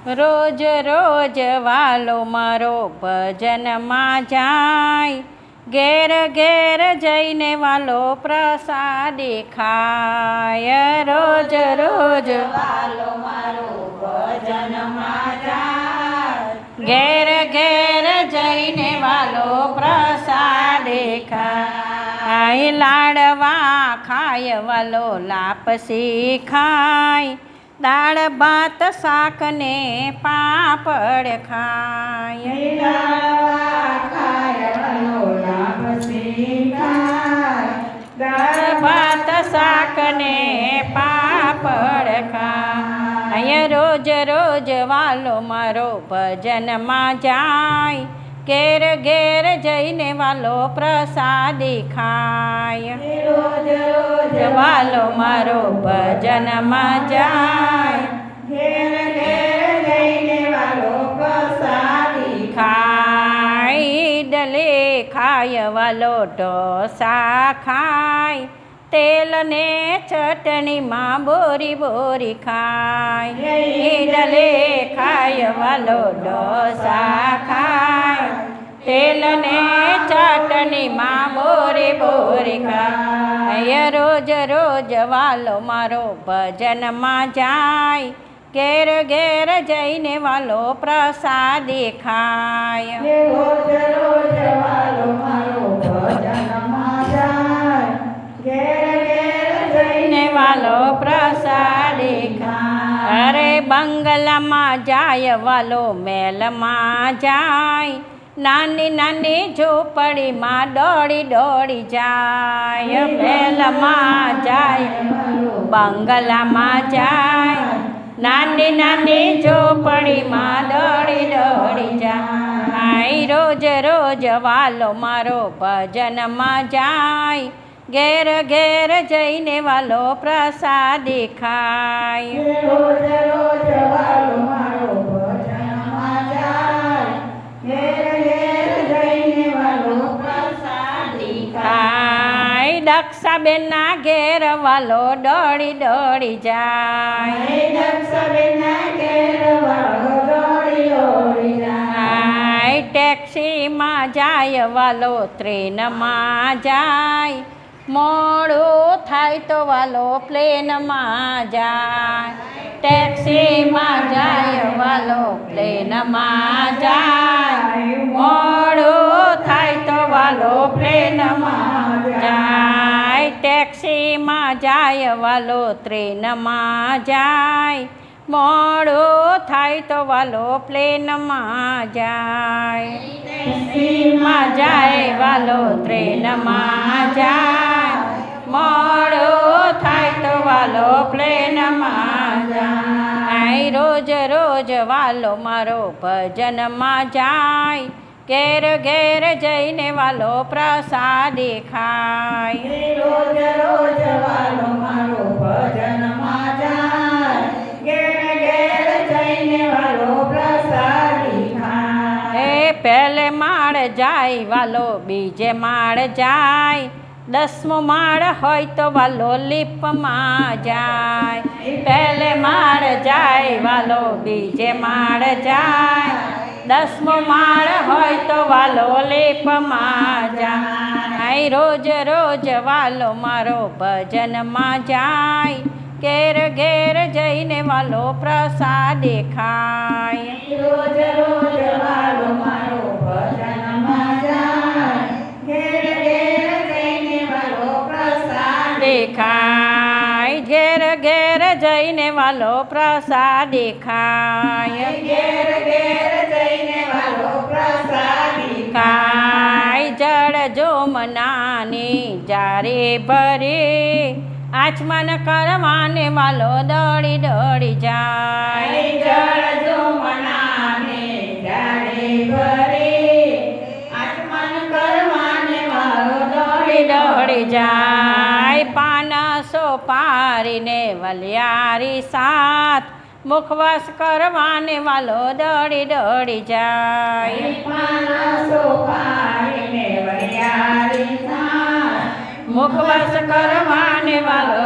રોજ રોજ વાલો મારો ભજનમાં જાય, ઘેર ઘેર જઈને વાલો પ્રસાદી ખાય. રોજ રોજ વાલો મારો ભજનમાં જાય, ઘેર ઘેર જઈને વાલો પ્રસાદી ખાય. લાડવા ખાય વાલો લાપસી ખાય, દાળ ભાત શાક ને પાપડ ખાય. લાડવા ખાય વાલો લાપસી ખાય, દાળ ભાત શાક ને પાપડ ખાય. રોજ રોજ વાલો મારો ભજનમાં જાય, ઘેર ઘેર જઈને વાલો પ્રસાદી ખાય. રોજ રોજ વાલો મારો ભજનમાં જાય, ઘેર ઘેર જઈને વાલો પ્રસાદી ખાય. ઈડલી ખાય વાલો ઢોસા ખાય, તેલ ને ચટણીમાં બોરી બોરી ખાય. ઈડલી ખાય વાલો ઢોસા ખાય, તેલ ને ચટણીમાં બોરી બોરી ખાય. રોજ રોજ વાલો મારો ભજનમાં જાય, ઘેર ઘેર જઈને વાલો પ્રસાદી ખાય. રોજ રોજ વાલો મારો ભજનમાં જાય, ઘેર ઘેર જઈને વાલો પ્રસાદી ખાય. અરે બંગલામાં જાય વાલો મહેલમાં જાય, નાની નાની ઝૂંપડીમાં દોડી દોડી જાય. મહેલમાં જાય, બંગલામાં જાય, નાની નાની ઝૂંપડીમાં દોડી દોડી જાય. રોજ રોજ વાલો મારો ભજનમાં જાય, ઘેર ઘેર જઈને વાલો પ્રસાદી ખાય. રોજ રોજ વાલો મારો ભજનમાં જાય, ઘેર ઘેર જઈને વાલો પ્રસાદી ખાય. દક્ષાબેનના ઘેર વાલો દોડી દોડી જાય, દક્ષાબેનના ઘેર વાલો દોડી દોડી જાય. ટેક્સીમાં જાય વાલો ટ્રેનમાં જાય, મોડું થાય તો વાલો પ્લેનમાં જાય. ટેક્સીમાં જાય વાલો પ્લેનમાં જાય, મોડું થાય તો વાલો પ્લેનમાં જાય. ટેક્સીમાં જાય વાલો ટ્રેનમાં જાય, મોડું થાય તો વાલો પ્લેનમાં જાય. ટેક્સીમાં જાય વાલો ટ્રેનમાં જાય, મોડું થાય તો વાલો પ્લેનમાં જાય. રોજ રોજ વાલો મારો ભજનમાં જાય, ઘેર ઘેર જઈને વાલો પ્રસાદી ખાય. રોજ રોજ વાલો મારો ભજનમાં જાય, ઘેર ઘેર જઈને વાલો પ્રસાદી ખાય. પહેલે માળ જાય વાલો બીજે માળ જાય, 10મો માળ હોય તો વાલો લીપમાં જાય. પહેલે માળ જાય વાલો બીજે માળ જાય, 10મો માળ હોય તો વાલો લીપમાં જાય. રોજ રોજ વાલો મારો ભજનમાં જાય, ઘેર ઘેર જઈને વાલો પ્રસાદી ખાય. રોજ રોજ વાલો મારો ભજનમાં જાય, ઘેર ઘેર જઈને વાલો પ્રસાદી ખાય. ઘેર ઘેર જઈને વાલો પ્રસાદી ખાય. ઘેર ઘેર જઈને વાલો પ્રસાદી ખાય. જળ જોમનાની જારી ભરી, આચમન કરવાને વાલો દોડી દોડી જાય. જળ જોમનાને જાડે ભરી, આચમન કરવાને વાલો દોડી દોડી જાય. પાનસો પારીને વલિયારી સાથ, મુખવાસ કરવાને વાલો દોડી દોડી જાય. પાનસો પાડીને વરિયાળી સાથ, મુખવાસ કરવાને વાલો